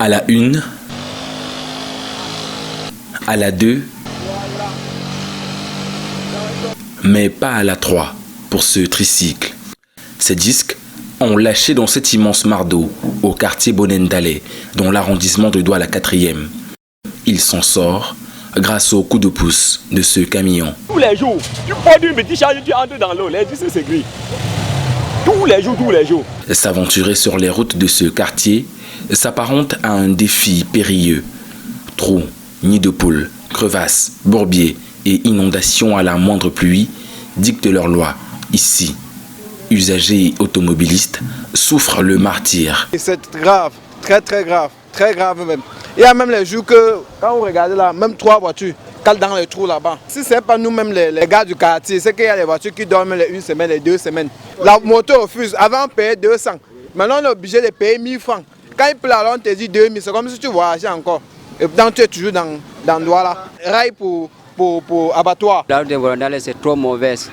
À la 1, à la 2, mais pas à la 3 pour ce tricycle. Ces disques ont lâché dans cet immense mare d'eau au quartier Bonendale, dont l'arrondissement de Douala 4e. Il s'en sort grâce au coup de pouce de ce camion. Tous les jours, tu prends une petite charge, tu entres dans l'eau, les disques c'est gris. Tous les jours, tous les jours. S'aventurer sur les routes de ce quartier s'apparente à un défi périlleux. Trous, nids de poules, crevasses, bourbiers et inondations à la moindre pluie dictent leur loi. Ici, usagers et automobilistes souffrent le martyre. C'est grave, très grave même. Il y a même les jours que, quand vous regardez là, même 3 voitures calent dans les trous là-bas. Si ce n'est pas nous-mêmes les gars du quartier, c'est qu'il y a les voitures qui dorment les 1 semaine, les 2 semaines. La moto refuse. Avant on payait 200. Maintenant on est obligé de payer 1000 francs. Quand il pleut, alors on te dit 2000. C'est comme si tu voyageais encore. Et pourtant tu es toujours dans Douala. Rail pour abattoir. La route de Bonendale c'est trop mauvaise.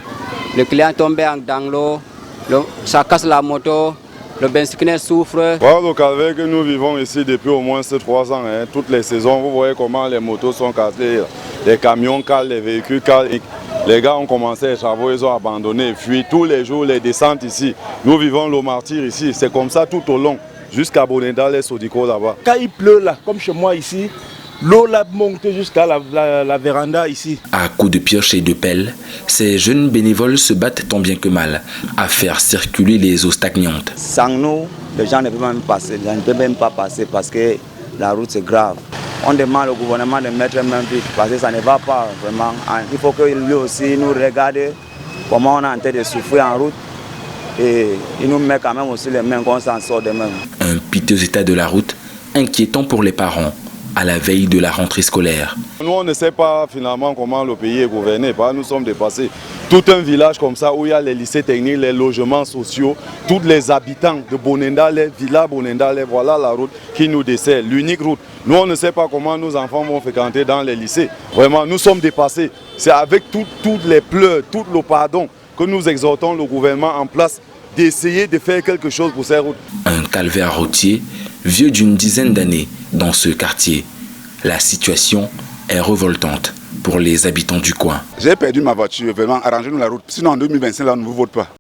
Le client tombe dans l'eau, ça casse la moto. Le benzineur souffre. Voilà le calvaire que nous vivons ici depuis au moins 3 ans. Toutes les saisons, vous voyez comment les motos sont cassées, les camions calent, les véhicules calent. Les gars ont commencé les travaux, ils ont abandonné, fuient tous les jours les descentes ici. Nous vivons le martyre ici, c'est comme ça tout au long, jusqu'à Bonendale et Sodico là-bas. Quand il pleut là, comme chez moi ici, l'eau l'a monté jusqu'à la véranda ici. À coups de pioche et de pelle, ces jeunes bénévoles se battent tant bien que mal à faire circuler les eaux stagnantes. Sans nous, les gens ne peuvent même passer, les gens ne peuvent même pas passer parce que la route c'est grave. On demande au gouvernement de mettre main vite parce que ça ne va pas vraiment. Il faut que lui aussi nous regarde comment on est en train de souffrir en route et il nous met quand même aussi les mains qu'on s'en sort de même. Un piteux état de la route inquiétant pour les parents à la veille de la rentrée scolaire. Nous, on ne sait pas finalement comment le pays est gouverné. Nous sommes dépassés. Tout un village comme ça où il y a les lycées techniques, les logements sociaux, tous les habitants de Bonendale, Villa Bonendale, voilà la route qui nous dessert, l'unique route. Nous, on ne sait pas comment nos enfants vont fréquenter dans les lycées. Vraiment, nous sommes dépassés. C'est avec toutes les pleurs, tout le pardon que nous exhortons le gouvernement en place d'essayer de faire quelque chose pour ces routes. Un calvaire routier vieux d'une dizaine d'années dans ce quartier. La situation est révoltante pour les habitants du coin. J'ai perdu ma voiture, vraiment, arrangez-nous la route. Sinon en 2025, là, on ne vous vote pas.